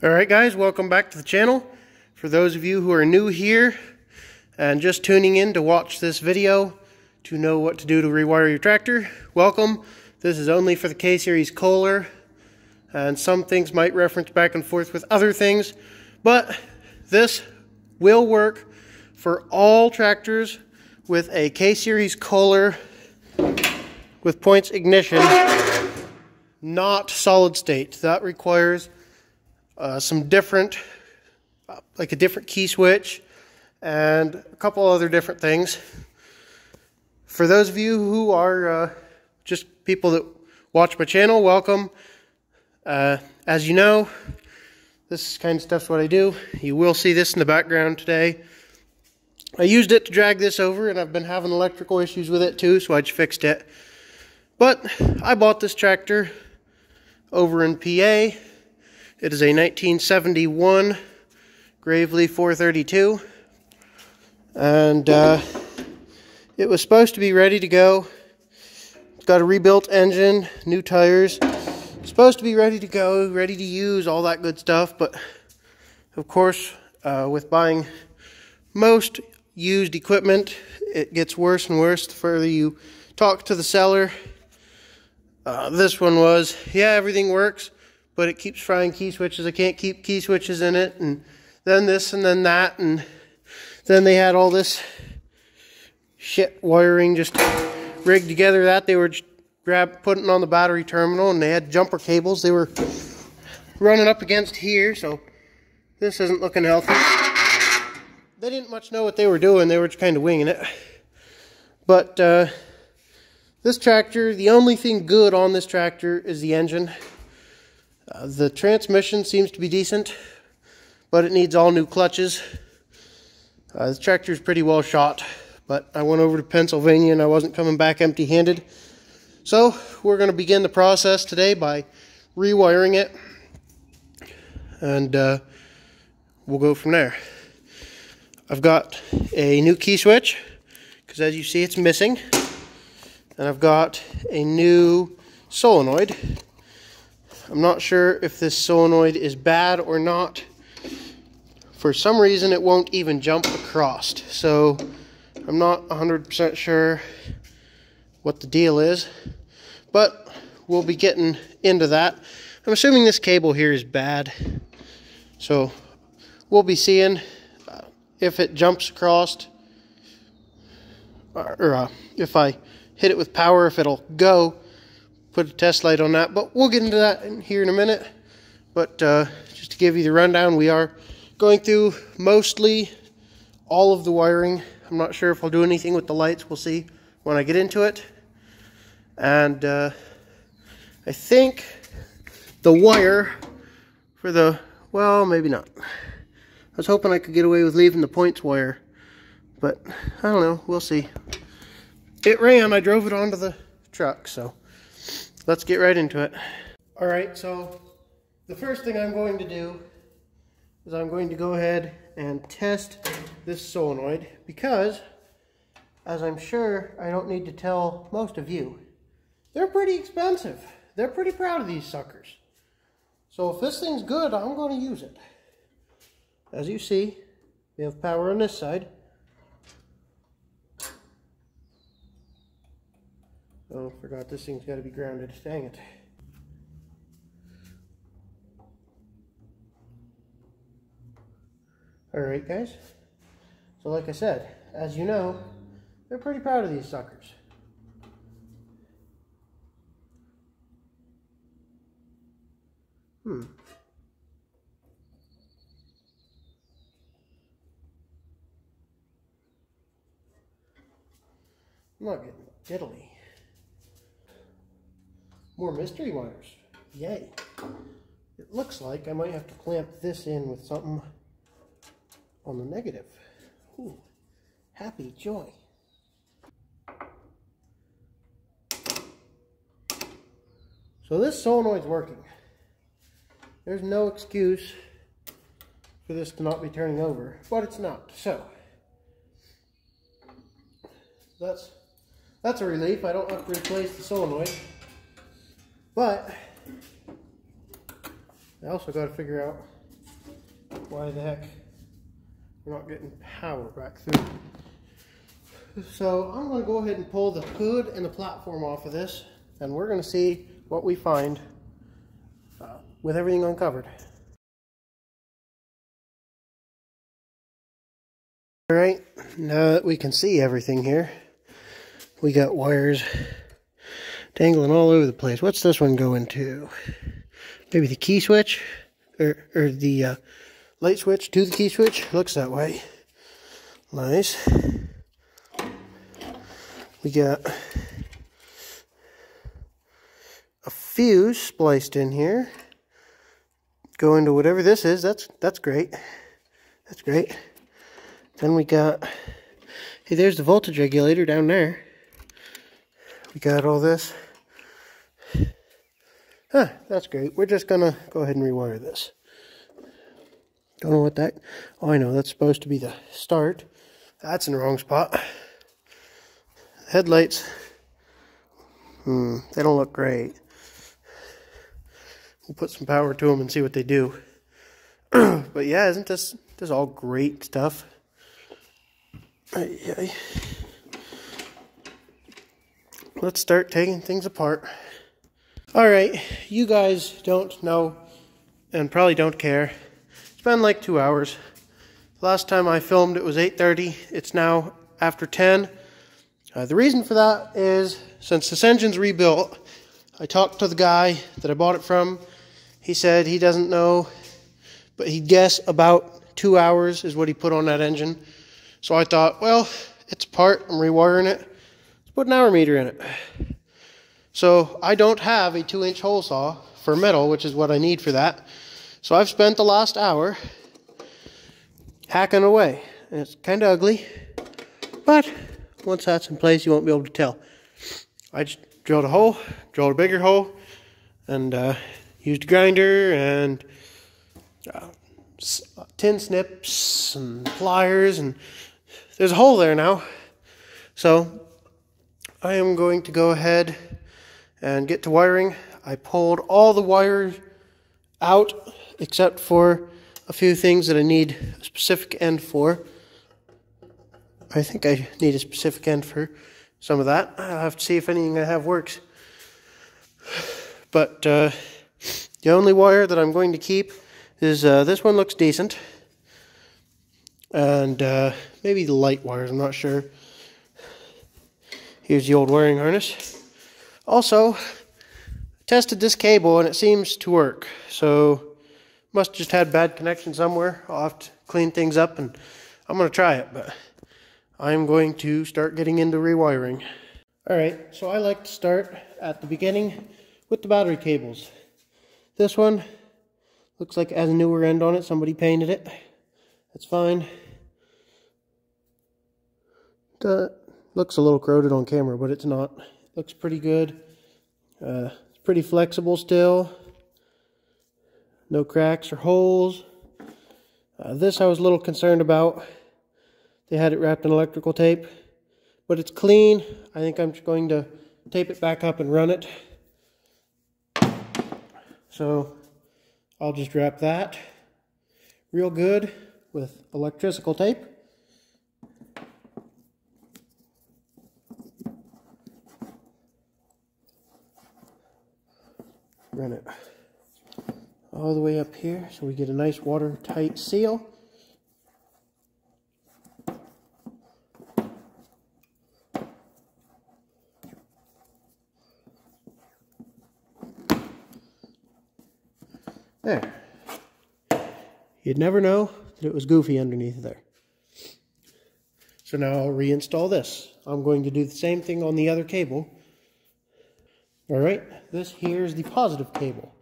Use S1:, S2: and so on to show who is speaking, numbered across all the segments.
S1: Alright guys, welcome back to the channel. For those of you who are new here and just tuning in to watch this video to know what to do to rewire your tractor, welcome. This is only for the K-Series Kohler, and some things might reference back and forth with other things, but this will work for all tractors with a K-Series Kohler with points ignition, not solid state. That requires some different, like a different key switch and a couple other different things. For those of you who are just people that watch my channel, welcome. As you know, this kind of stuff's what I do. You will see this in the background today. I used it to drag this over, and I've been having electrical issues with it too, so I just fixed it. But I bought this tractor over in PA. It is a 1971 Gravely 432, and it was supposed to be ready to go. It's got a rebuilt engine, new tires. It's supposed to be ready to go, ready to use, all that good stuff. But of course, with buying most used equipment, it gets worse and worse the further you talk to the seller. This one was, yeah, everything works, but it keeps frying key switches. I can't keep key switches in it, and then this and then that, and then they had all this shit wiring just rigged together that they were just putting on the battery terminal, and they had jumper cables they were running up against here, so this isn't looking healthy. They didn't much know what they were doing. They were just kind of winging it. But this tractor, the only thing good on this tractor is the engine. The transmission seems to be decent, but it needs all new clutches. The tractor is pretty well shot, but I went over to Pennsylvania and I wasn't coming back empty-handed. So we're going to begin the process today by rewiring it, and we'll go from there. I've got a new key switch, because as you see it's missing, and I've got a new solenoid. I'm not sure if this solenoid is bad or not. For some reason it won't even jump across, so I'm not 100% sure what the deal is, but we'll be getting into that. I'm assuming this cable here is bad, so we'll be seeing if it jumps across, or if I hit it with power, if it'll go. Put a test light on that, but we'll get into that here in a minute. But just to give you the rundown, we are going through mostly all of the wiring. I'm not sure if I'll do anything with the lights. We'll see when I get into it. And I think the wire for the, well, maybe not. I was hoping I could get away with leaving the points wire, but I don't know. We'll see. It ran. I drove it onto the truck, so let's get right into it. Alright, so the first thing I'm going to do is I'm going to go ahead and test this solenoid, because, as I'm sure I don't need to tell most of you, they're pretty expensive. They're pretty proud of these suckers. So if this thing's good, I'm going to use it. As you see, we have power on this side. Oh, forgot this thing's got to be grounded. Dang it. Alright guys, so like I said, as you know, they're pretty proud of these suckers. I'm not getting diddly. More mystery wires. Yay. It looks like I might have to clamp this in with something on the negative. Ooh, happy joy. So this solenoid's working. There's no excuse for this to not be turning over, but it's not. So that's a relief. I don't have to replace the solenoid. But I also got to figure out why the heck we're not getting power back through. So I'm going to go ahead and pull the hood and the platform off of this, and we're going to see what we find with everything uncovered. Alright, now that we can see everything here, we got wires dangling all over the place. What's this one going to? Maybe the key switch? Or the light switch to the key switch? Looks that way. Nice. We got a fuse spliced in here. Going to whatever this is. That's great. That's great. Then we got, hey, there's the voltage regulator down there. We got all this. Huh, that's great. We're just gonna go ahead and rewire this. Don't know what that, oh, I know, that's supposed to be the start. That's in the wrong spot. Headlights, they don't look great. We'll put some power to them and see what they do. But yeah, isn't this all great stuff? Let's start taking things apart. Alright, you guys don't know and probably don't care. It's been like 2 hours. Last time I filmed it was 8:30. It's now after 10. The reason for that is since this engine's rebuilt, I talked to the guy that I bought it from. He said he doesn't know, but he'd guess about 2 hours is what he put on that engine. So I thought, well, it's apart, I'm rewiring it. Let's put an hour meter in it. So I don't have a 2-inch hole saw for metal, which is what I need for that. So I've spent the last hour hacking away. And it's kind of ugly, but once that's in place, you won't be able to tell. I just drilled a hole, drilled a bigger hole, and used a grinder and tin snips and pliers, and there's a hole there now. So I am going to go ahead and get to wiring. I pulled all the wires out except for a few things that I need a specific end for. I think I need a specific end for some of that. I'll have to see if anything I have works. But the only wire that I'm going to keep is this one looks decent. And maybe the light wires, I'm not sure. Here's the old wiring harness. Also, tested this cable and it seems to work. So, must have just had bad connection somewhere. I'll have to clean things up and I'm going to try it. But I'm going to start getting into rewiring. Alright, so I like to start at the beginning with the battery cables. This one looks like it has a newer end on it. Somebody painted it. That's fine. Looks a little corroded on camera, but it's not. Looks pretty good. It's pretty flexible still. No cracks or holes. This I was a little concerned about. They had it wrapped in electrical tape, but it's clean. I think I'm just going to tape it back up and run it. So I'll just wrap that real good with electrical tape. Run it all the way up here so we get a nice watertight seal. There. You'd never know that it was goofy underneath there. So now I'll reinstall this. I'm going to do the same thing on the other cable. Alright, this here is the positive cable.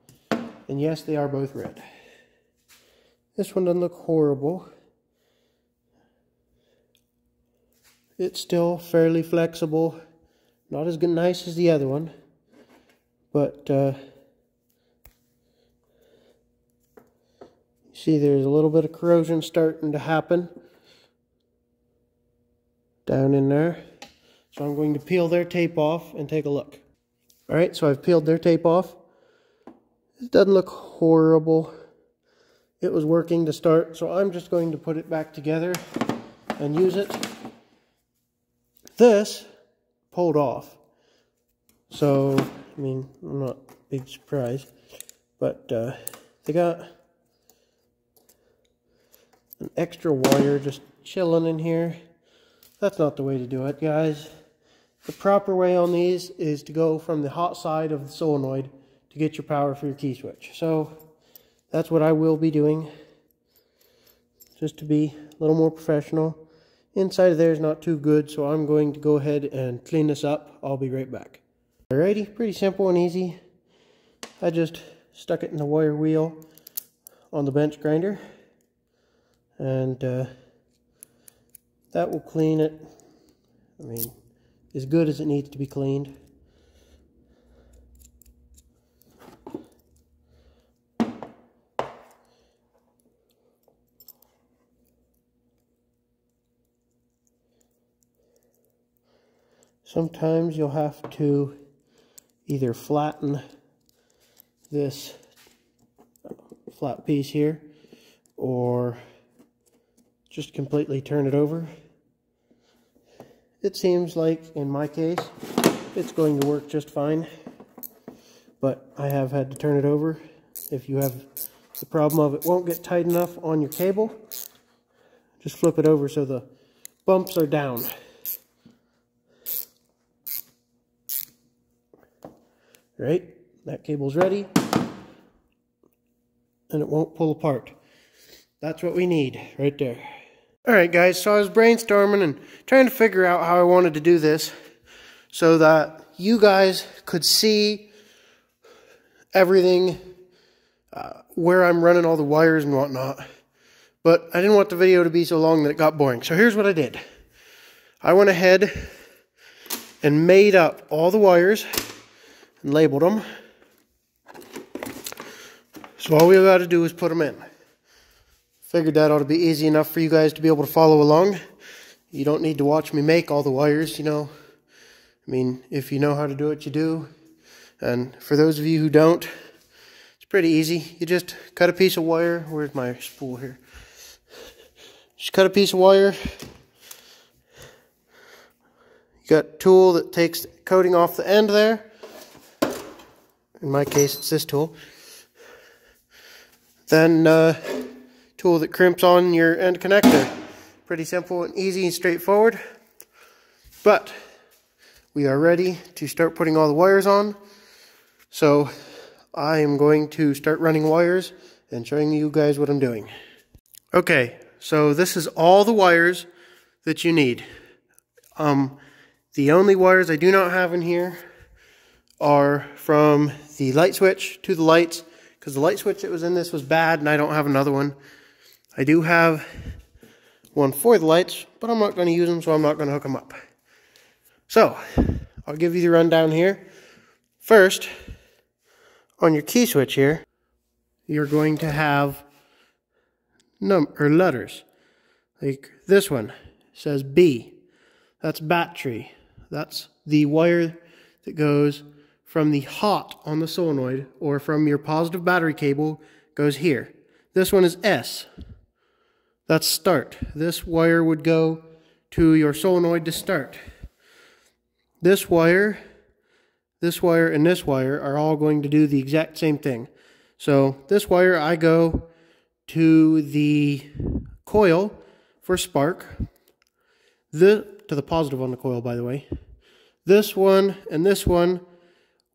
S1: And yes, they are both red. This one doesn't look horrible. It's still fairly flexible. Not as nice as the other one. But, see, there's a little bit of corrosion starting to happen down in there. So I'm going to peel their tape off and take a look. Alright, so I've peeled their tape off. It doesn't look horrible. it was working to start, so I'm just going to put it back together and use it. This pulled off, so I mean, I'm not a big surprise, but they got an extra wire just chilling in here. That's not the way to do it, guys. The proper way on these is to go from the hot side of the solenoid to get your power for your key switch. So that's what I will be doing, just to be a little more professional. Inside of there is not too good, so I'm going to go ahead and clean this up. I'll be right back. Alrighty, pretty simple and easy. I just stuck it in the wire wheel on the bench grinder, and that will clean it. I mean, as good as it needs to be cleaned. Sometimes you'll have to either flatten this flat piece here or just completely turn it over. It seems like, in my case, it's going to work just fine, but I have had to turn it over. If you have the problem of it won't get tight enough on your cable, just flip it over so the bumps are down. Right, that cable's ready, and it won't pull apart. That's what we need right there. Alright guys, so I was brainstorming and trying to figure out how I wanted to do this so that you guys could see everything, where I'm running all the wires and whatnot. But I didn't want the video to be so long that it got boring. So here's what I did. I went ahead and made up all the wires and labeled them. So all we got to do is put them in. Figured that ought to be easy enough for you guys to be able to follow along. You don't need to watch me make all the wires, you know. I mean, if you know how to do it, you do. And for those of you who don't, it's pretty easy. You just cut a piece of wire. Where's my spool here? Just cut a piece of wire. You got a tool that takes the coating off the end there. In my case, it's this tool. Then tool that crimps on your end connector. Pretty simple and easy and straightforward. But we are ready to start putting all the wires on. So I am going to start running wires and showing you guys what I'm doing. Okay, so this is all the wires that you need. The only wires I do not have in here are from the light switch to the lights, because the light switch that was in this was bad and I don't have another one. I do have one for the lights, but I'm not going to use them, so I'm not going to hook them up. So, I'll give you the rundown here. First, on your key switch here, you're going to have letters. Like this one says B. That's battery. That's the wire that goes from the hot on the solenoid, or from your positive battery cable, goes here. This one is S. That's start. This wire would go to your solenoid to start. This wire, and this wire are all going to do the exact same thing. So this wire, I go to the coil for spark. To the positive on the coil, by the way. This one and this one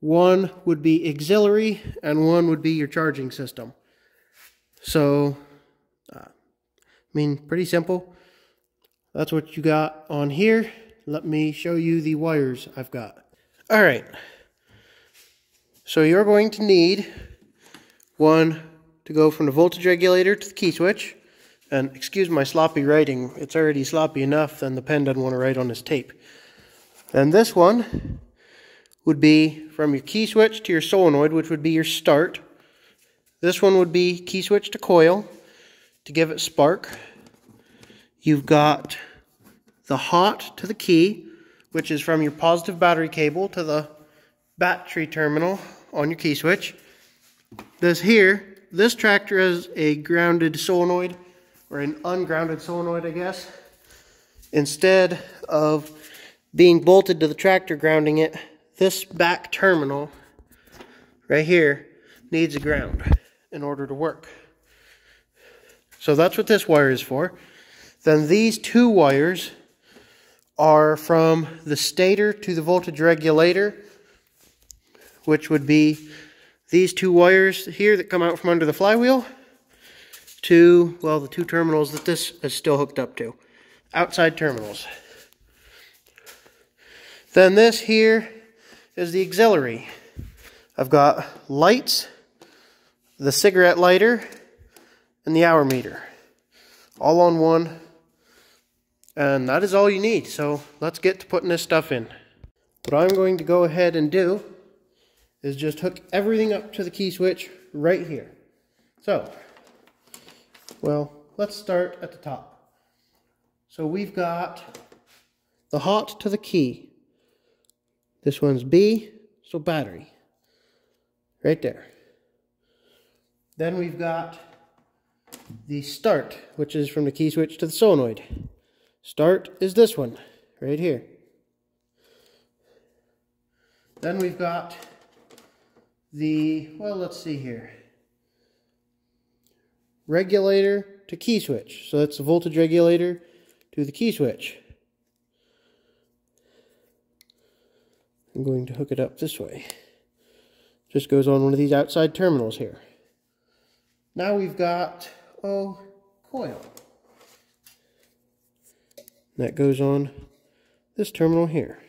S1: would be auxiliary and one would be your charging system. So, I mean, pretty simple. That's what you got on here. Let me show you the wires I've got. Alright, so you're going to need one to go from the voltage regulator to the key switch. And excuse my sloppy writing, it's already sloppy enough, then the pen doesn't want to write on this tape. And this one would be from your key switch to your solenoid, which would be your start. This one would be key switch to coil to give it spark. You've got the hot to the key, which is from your positive battery cable to the battery terminal on your key switch. This here this tractor has a grounded solenoid, or an ungrounded solenoid, I guess. Instead of being bolted to the tractor grounding it, this back terminal right here needs a ground in order to work. So that's what this wire is for. Then these two wires are from the stator to the voltage regulator, which would be these two wires here that come out from under the flywheel to, well, the two terminals that this is still hooked up to. Outside terminals. Then this here is the auxiliary. I've got lights, the cigarette lighter, and the hour meter. All on one. And that is all you need. So let's get to putting this stuff in. What I'm going to go ahead and do is just hook everything up to the key switch right here. So, well, let's start at the top. So we've got the hot to the key. This one's B, so battery. Right there. Then we've got the start, which is from the key switch to the solenoid. Start is this one, right here. Then we've got the, well, let's see here. Regulator to key switch. So that's the voltage regulator to the key switch. I'm going to hook it up this way. Just goes on one of these outside terminals here. Now we've got, coil. That goes on this terminal here.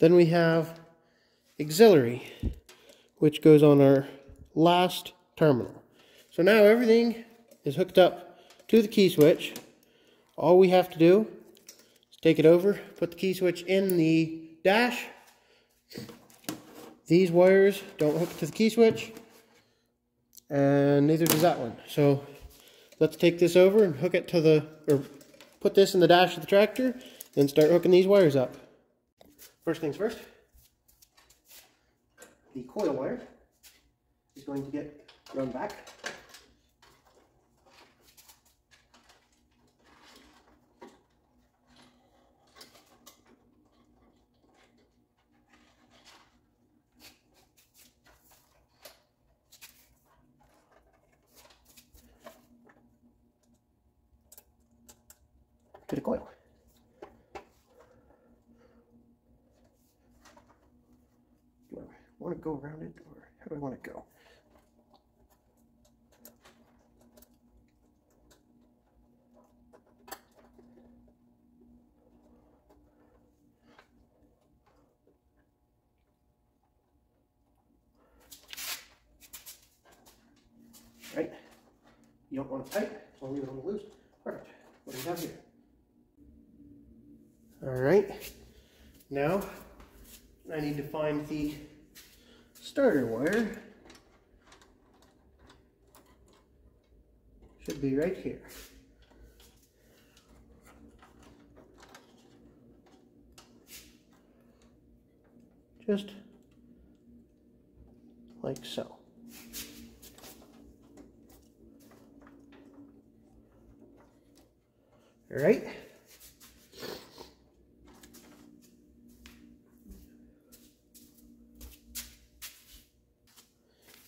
S1: Then we have auxiliary, which goes on our last terminal. So now everything is hooked up to the key switch. All we have to do is take it over, put the key switch in the dash. These wires don't hook to the key switch, and neither does that one. So let's take this over and hook it to the, or put this in the dash of the tractor, then start hooking these wires up. First things first, the coil wire is going to get run back. To the coil. Do I want to go around it, or how do I want to go? Right? You don't want it tight, so leave it on the loose. Perfect. What do we have here? Alright, now I need to find the starter wire. Should be right here. Just like so. Alright.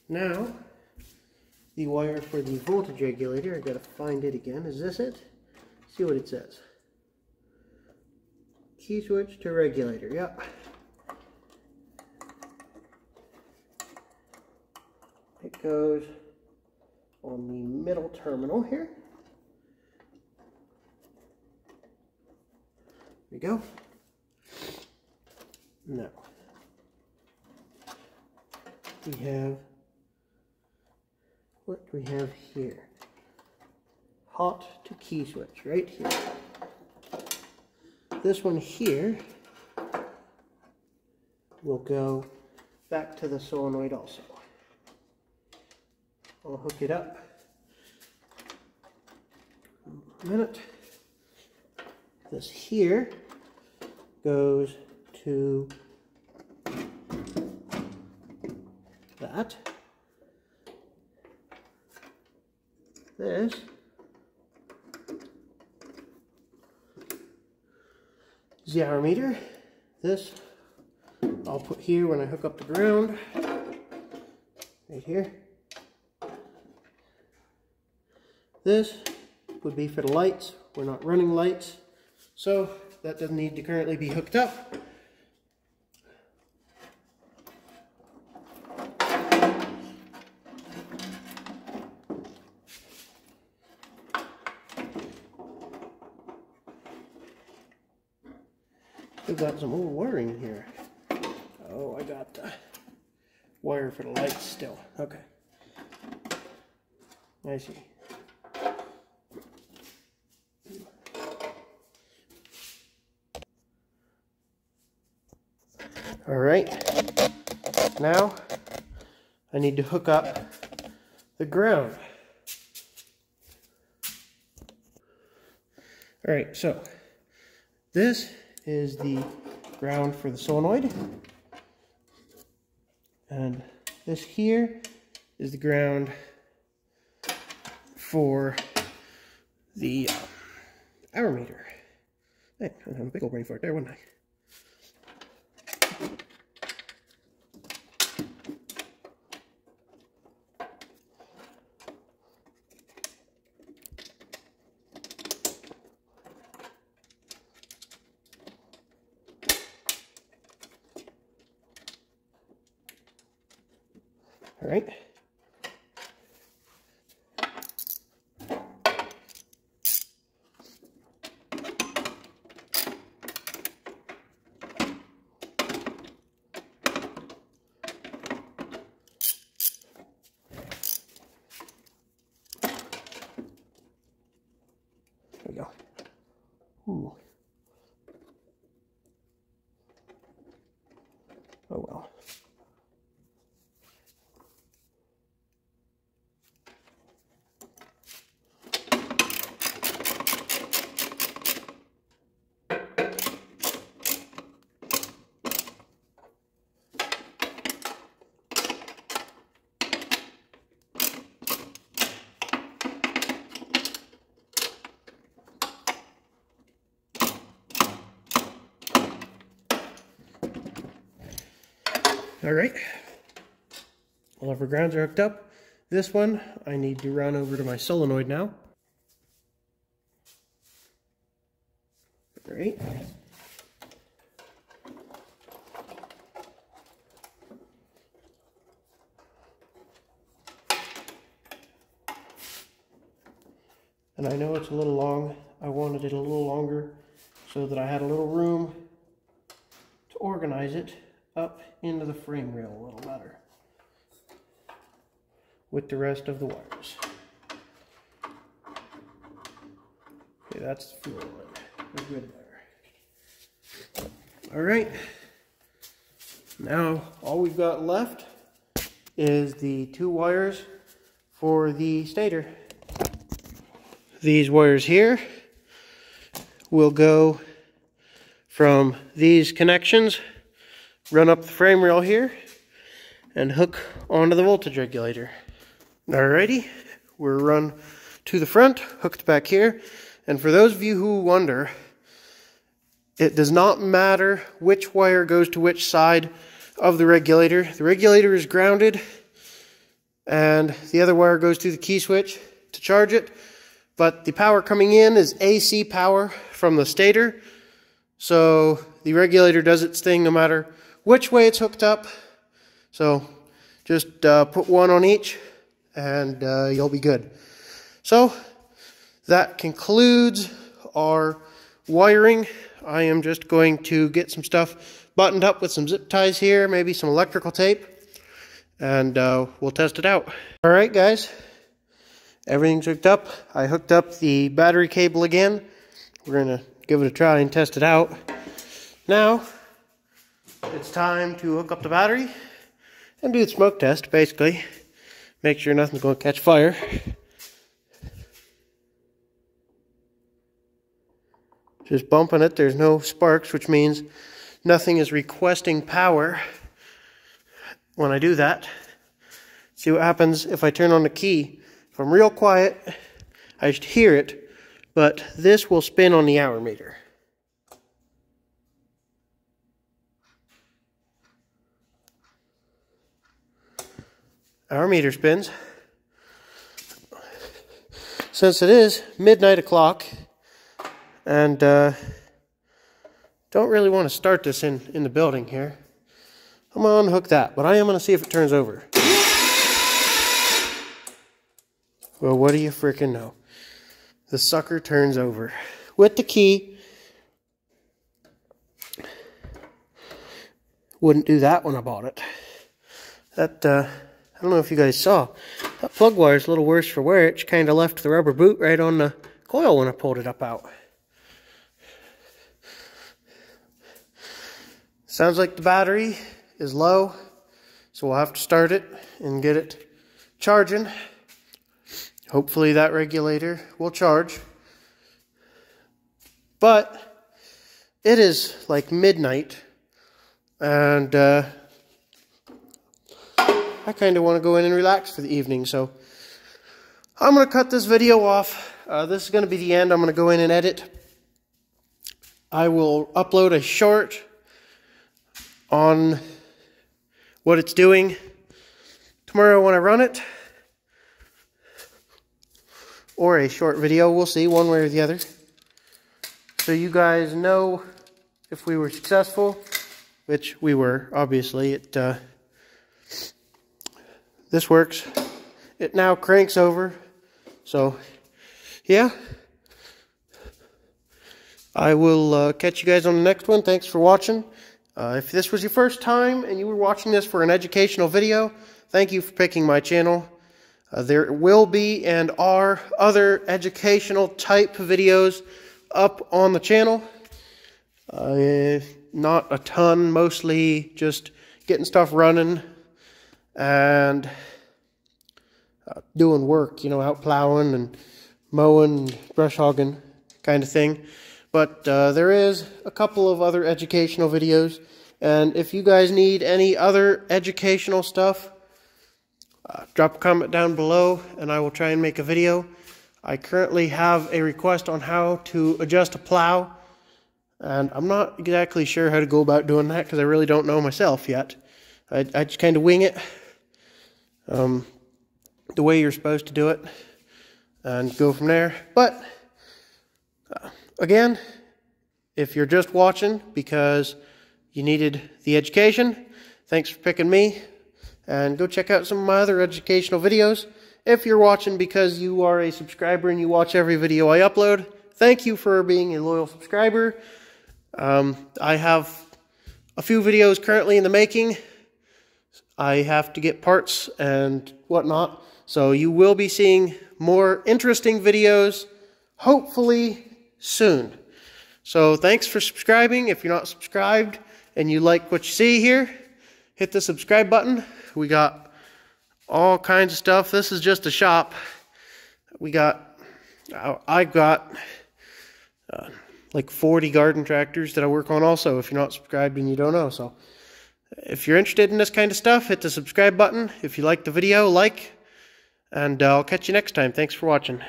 S1: Now, the wire for the voltage regulator, I gotta find it again. Is this it? See what it says. Key switch to regulator, yep. It goes on the middle terminal here. There we go. Now, we have, what do we have here? Hot to key switch right here. This one here will go back to the solenoid also. I'll hook it up. A minute. This here goes to that, this is the hour meter. This I'll put here when I hook up the ground, right here. This would be for the lights. We're not running lights, so that doesn't need to currently be hooked up. We've got some old wiring in here. Oh, I got the wire for the lights still. Okay. I see. All right. Now I need to hook up the ground. All right, so this is the ground for the solenoid, and this here is the ground for the hour meter. Hey, I had a big old brain fart there, wouldn't I? All right. There we go. Ooh. Oh well. All right, all of our grounds are hooked up. This one, I need to run over to my solenoid now. All right. And I know it's a little long. I wanted it a little longer so that I had a little room to organize it up into the frame rail a little better with the rest of the wires. Okay, that's the fuel line. We're good there. All right, now all we've got left is the 2 wires for the stator. These wires here will go from these connections, run up the frame rail here, and hook onto the voltage regulator. Alrighty, we're run to the front, hooked back here. And for those of you who wonder, it does not matter which wire goes to which side of the regulator. The regulator is grounded, and the other wire goes to the key switch to charge it. But the power coming in is AC power from the stator. So the regulator does its thing no matter which way it's hooked up. So just put one on each and you'll be good. So that concludes our wiring. I am just going to get some stuff buttoned up with some zip ties here, maybe some electrical tape, and we'll test it out. All right, guys, everything's hooked up. I hooked up the battery cable again. We're gonna give it a try and test it out. Now, it's time to hook up the battery and do the smoke test, basically. Make sure nothing's going to catch fire. Just bumping it, there's no sparks, which means nothing is requesting power when I do that. See what happens if I turn on the key. If I'm real quiet, I should hear it, but this will spin on the hour meter. Hour meter spins. Since it is midnight o'clock, and don't really want to start this in the building here, I'm going to unhook that, but I am going to see if it turns over. Well, what do you freaking know? The sucker turns over with the key. Wouldn't do that when I bought it. That, I don't know if you guys saw, that plug wire is a little worse for wear. It kind of left the rubber boot right on the coil when I pulled it up out. Sounds like the battery is low, so we'll have to start it and get it charging. Hopefully that regulator will charge. But it is like midnight, and I kind of want to go in and relax for the evening, so I'm going to cut this video off. This is going to be the end. I'm going to go in and edit. I will upload a short on what it's doing tomorrow when I run it, or a short video. We'll see, one way or the other, so you guys know if we were successful, which we were. Obviously this works. It now cranks over, so yeah, I will catch you guys on the next one. Thanks for watching. If this was your first time and you were watching this for an educational video, thank you for picking my channel. There will be and are other educational type videos up on the channel. Not a ton, mostly just getting stuff running and doing work, you know, out plowing and mowing and brush hogging kind of thing. But there is a couple of other educational videos, and if you guys need any other educational stuff, drop a comment down below and I will try and make a video. I currently have a request on how to adjust a plow, and I'm not exactly sure how to go about doing that because I really don't know myself yet. I just kind of wing it the way you're supposed to do it and go from there. But again, if you're just watching because you needed the education, thanks for picking me, and go check out some of my other educational videos. If you're watching because you are a subscriber and you watch every video I upload, thank you for being a loyal subscriber. I have a few videos currently in the making. I have to get parts and whatnot, so you will be seeing more interesting videos, hopefully soon. So thanks for subscribing. If you're not subscribed and you like what you see here, hit the subscribe button. We got all kinds of stuff. This is just a shop. I've got like 40 garden tractors that I work on also, if you're not subscribed and you don't know. So if you're interested in this kind of stuff, hit the subscribe button. If you like the video, like, and I'll catch you next time. Thanks for watching.